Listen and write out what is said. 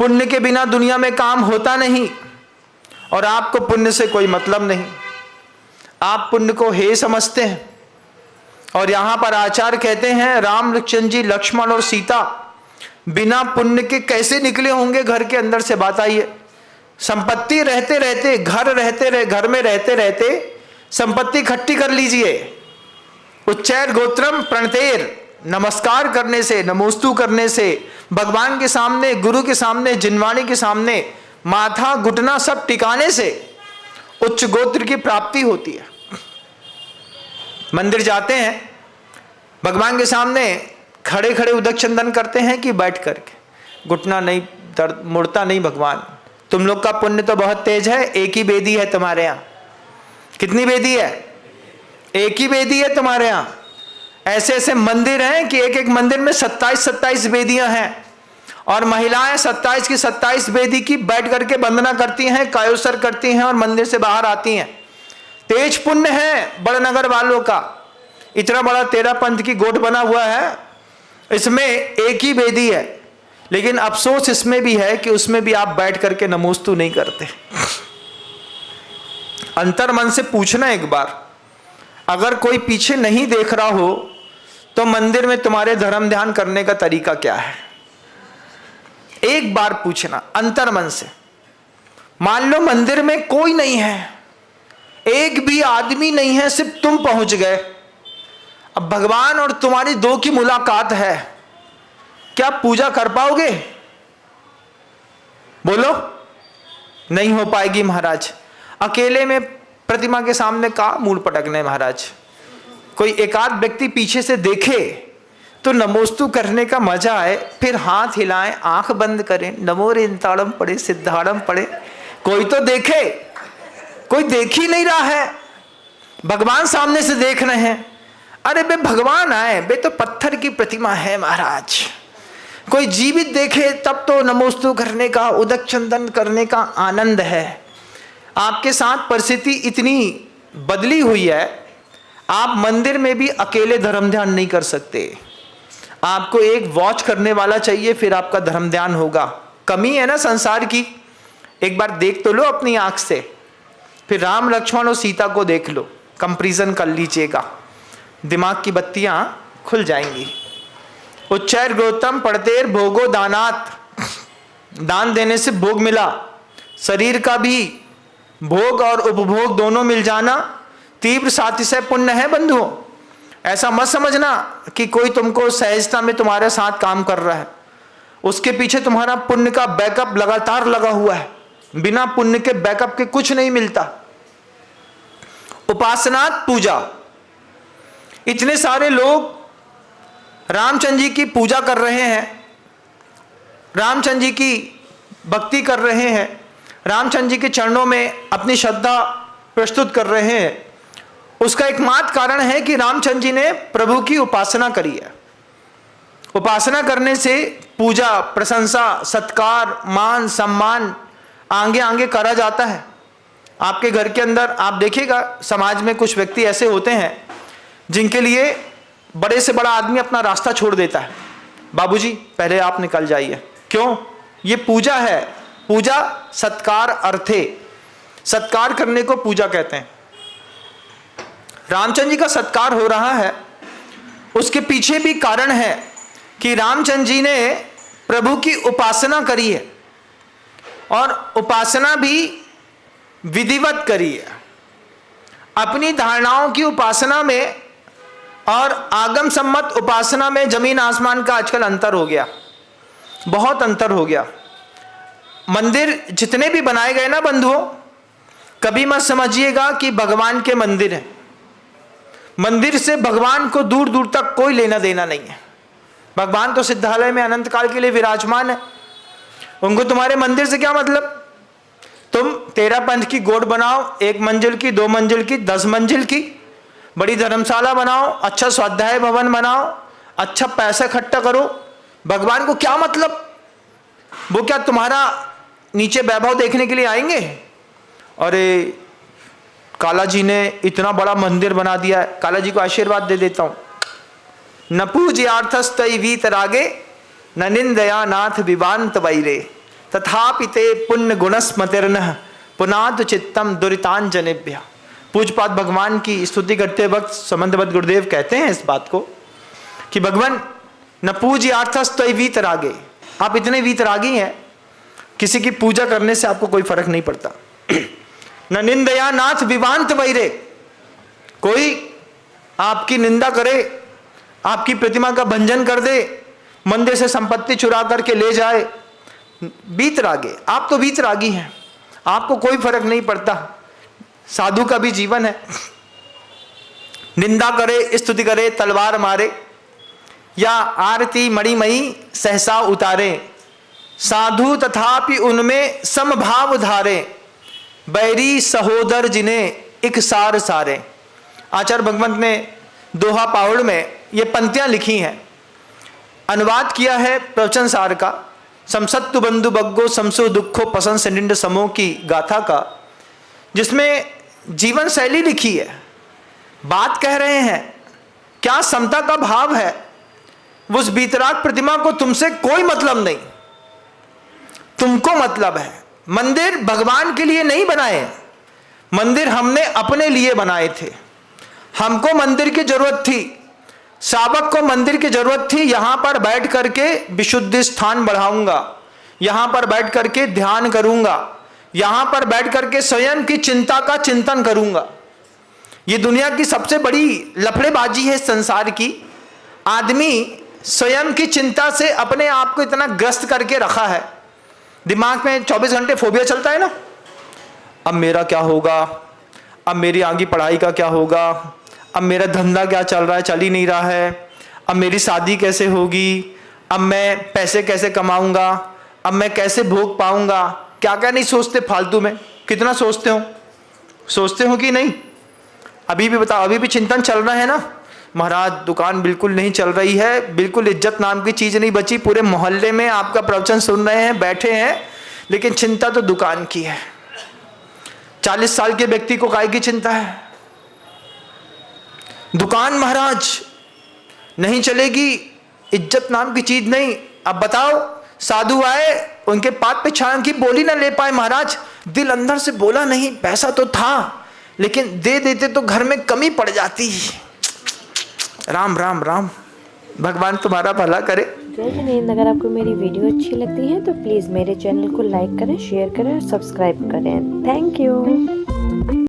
पुण्य के बिना दुनिया में काम होता नहीं, और आपको पुण्य से कोई मतलब नहीं। आप पुण्य को हे समझते हैं। और यहां पर आचार्य कहते हैं राम लक्ष्मण जी, लक्ष्मण और सीता बिना पुण्य के कैसे निकले होंगे घर के अंदर से, बात आइए। संपत्ति रहते रहते, घर में रहते रहते संपत्ति इकट्ठी कर लीजिए। उच्चैर गोत्रम प्रणतेर, नमस्कार करने से, नमोस्तु करने से, भगवान के सामने, गुरु के सामने, जिनवाणी के सामने माथा घुटना सब टिकाने से उच्च गोत्र की प्राप्ति होती है। मंदिर जाते हैं, भगवान के सामने खड़े खड़े उदक चंदन करते हैं कि बैठ करके? घुटना नहीं, दर्द मुड़ता नहीं। भगवान तुम लोग का पुण्य तो बहुत तेज है, एक ही वेदी है तुम्हारे यहाँ। कितनी वेदी है? एक ही वेदी है तुम्हारे यहाँ। ऐसे ऐसे मंदिर हैं कि एक एक मंदिर में 27 वेदियां हैं, और महिलाएं 27 की 27 वेदी की बैठ करके वंदना करती हैं, कायोसर करती हैं और मंदिर से बाहर आती हैं। तेज पुण्य है बड़नगर वालों का। इतना बड़ा 13 पंथ की गोठ बना हुआ है, इसमें एक ही वेदी है, लेकिन अफसोस इसमें भी है कि उसमें भी आप बैठ करके नमोस्तु नहीं करते। अंतर मन से पूछना एक बार, अगर कोई पीछे नहीं देख रहा हो तो मंदिर में तुम्हारे धर्म ध्यान करने का तरीका क्या है? एक बार पूछना अंतर मन से। मान लो मंदिर में कोई नहीं है, एक भी आदमी नहीं है, सिर्फ तुम पहुंच गए। अब भगवान और तुम्हारी दो की मुलाकात है, क्या पूजा कर पाओगे? बोलो, नहीं हो पाएगी महाराज। अकेले में प्रतिमा के सामने का मूल पटकने महाराज। कोई एकाध व्यक्ति पीछे से देखे तो नमोस्तु करने का मजा आए, फिर हाथ हिलाएं, आंख बंद करें, नमो रेंताड़म पढ़े, सिद्धाड़म पढ़े। कोई तो देखे, कोई देख ही नहीं रहा है। भगवान सामने से देख रहे हैं। अरे बे भगवान आए, बे तो पत्थर की प्रतिमा है महाराज। कोई जीवित देखे तब तो नमोस्तु करने का, उदक चंदन करने का आनंद है। आपके साथ परिस्थिति इतनी बदली हुई है, आप मंदिर में भी अकेले धर्म ध्यान नहीं कर सकते। आपको एक वॉच करने वाला चाहिए, फिर आपका धर्म ध्यान होगा। कमी है ना संसार की, एक बार देख तो लो अपनी आंख से, फिर राम लक्ष्मण और सीता को देख लो, कंपैरिजन कर लीजिएगा, दिमाग की बत्तियां खुल जाएंगी। उच्चैर गौतम पढ़तेर भोगो दानात, दान देने से भोग मिला। शरीर का भी भोग और उपभोग दोनों मिल जाना तीव्र सातिशय पुण्य है बंधुओं। ऐसा मत समझना कि कोई तुमको सहजता में तुम्हारे साथ काम कर रहा है, उसके पीछे तुम्हारा पुण्य का बैकअप लगातार लगा हुआ है। बिना पुण्य के बैकअप के कुछ नहीं मिलता। उपासनात पूजा, इतने सारे लोग रामचंद्र जी की पूजा कर रहे हैं, रामचंद्र जी की भक्ति कर रहे हैं, रामचंद्र जी के चरणों में अपनी श्रद्धा प्रस्तुत कर रहे हैं। उसका एकमात्र कारण है कि रामचंद्र जी ने प्रभु की उपासना करी है। उपासना करने से पूजा, प्रशंसा, सत्कार, मान, सम्मान आगे आगे करा जाता है। आपके घर के अंदर आप देखिएगा, समाज में कुछ व्यक्ति ऐसे होते हैं जिनके लिए बड़े से बड़ा आदमी अपना रास्ता छोड़ देता है। बाबूजी पहले आप निकल जाइए। क्यों? ये पूजा है। पूजा सत्कार अर्थे, सत्कार करने को पूजा कहते हैं। रामचंद्र जी का सत्कार हो रहा है, उसके पीछे भी कारण है कि रामचंद्र जी ने प्रभु की उपासना करी है, और उपासना भी विधिवत करी है। अपनी धारणाओं की उपासना में और आगम सम्मत उपासना में जमीन आसमान का आजकल अंतर हो गया, बहुत अंतर हो गया। मंदिर जितने भी बनाए गए ना बंधुओं, कभी मत समझिएगा कि भगवान के मंदिर हैं। मंदिर से भगवान को दूर दूर तक कोई लेना देना नहीं है। भगवान तो सिद्धालय में अनंत काल के लिए विराजमान है, उनको तुम्हारे मंदिर से क्या मतलब। तुम 13 पंथ की गोड़ बनाओ, 1 मंजिल की, 2 मंजिल की, 10 मंजिल की, बड़ी धर्मशाला बनाओ, अच्छा स्वाध्याय भवन बनाओ, अच्छा पैसा इकट्ठा करो, भगवान को क्या मतलब। वो क्या तुम्हारा नीचे वैभव देखने के लिए आएंगे? अरे काला जी ने इतना बड़ा मंदिर बना दिया है, काला जी को आशीर्वाद दे देता हूं। न पूज्यार्थस्तई वीतरागे, न निंदया नाथ विवांत वैरे। तथापि ते पुण्य गुणस्मतिर्नः पुनातु चित्तम दुरितांजनेभ्यः। पूजपात भगवान की स्तुति करते वक्त समंतवत गुरुदेव कहते हैं इस बात को कि भगवान न पूज्यार्थस्तै वीतरागे, आप इतने वीतरागी हैं किसी की पूजा करने से आपको कोई फर्क नहीं पड़ता। न निंदया नाथ विवांत वैरे, कोई आपकी निंदा करे, आपकी प्रतिमा का भंजन कर दे, मंदिर से संपत्ति चुरा करके ले जाए, वीतरागे, आप तो वीतरागी हैं, आपको कोई फर्क नहीं पड़ता। साधु का भी जीवन है, निंदा करे, स्तुति करे, तलवार मारे या आरती मणिमयी सहसा उतारे, साधु तथापि उनमें समभाव धारे, बैरी सहोदर जिन्हें एक सार सारे। आचार्य भगवंत ने दोहा पावड़ में ये पंक्तियां लिखी हैं, अनुवाद किया है प्रवचन सार का, समसत्तु बंधु बग्गो समसो दुखो पसंद सनिंड समो की गाथा का, जिसमें जीवन शैली लिखी है, बात कह रहे हैं, क्या समता का भाव है। उस वीतराग प्रतिमा को तुमसे कोई मतलब नहीं, तुमको मतलब है। मंदिर भगवान के लिए नहीं बनाए, मंदिर हमने अपने लिए बनाए थे। हमको मंदिर की जरूरत थी, श्रावक को मंदिर की जरूरत थी, यहां पर बैठ करके विशुद्धि स्थान बढ़ाऊंगा, यहां पर बैठ करके ध्यान करूंगा, यहां पर बैठ करके स्वयं की चिंता का चिंतन करूंगा। ये दुनिया की सबसे बड़ी लफड़ेबाजी है संसार की। आदमी स्वयं की चिंता से अपने आप को इतना ग्रस्त करके रखा है, दिमाग में 24 घंटे फोबिया चलता है ना, अब मेरा क्या होगा, अब मेरी आगे पढ़ाई का क्या होगा, अब मेरा धंधा क्या चल रहा है, चल ही नहीं रहा है, अब मेरी शादी कैसे होगी, अब मैं पैसे कैसे कमाऊंगा, अब मैं कैसे भोग पाऊंगा, क्या क्या नहीं सोचते फालतू में। कितना सोचते हो कि नहीं? अभी भी बताओ, अभी भी चिंतन चल रहा है ना, महाराज दुकान बिल्कुल नहीं चल रही है, बिल्कुल इज्जत नाम की चीज नहीं बची, पूरे मोहल्ले में आपका प्रवचन सुन रहे हैं, बैठे हैं, लेकिन चिंता तो दुकान की है। 40 साल के व्यक्ति को काय की चिंता है? दुकान महाराज नहीं चलेगी, इज्जत नाम की चीज नहीं। अब बताओ, साधु आए, उनके पाद पे छान की बोली ना ले पाए महाराज, दिल अंदर से बोला नहीं, पैसा तो था लेकिन दे देते तो घर में कमी पड़ जाती। राम राम राम, भगवान तुम्हारा भला करे। जय जिनेंद। अगर आपको मेरी वीडियो अच्छी लगती है तो प्लीज़ मेरे चैनल को लाइक करें, शेयर करें और सब्सक्राइब करें। Thank you.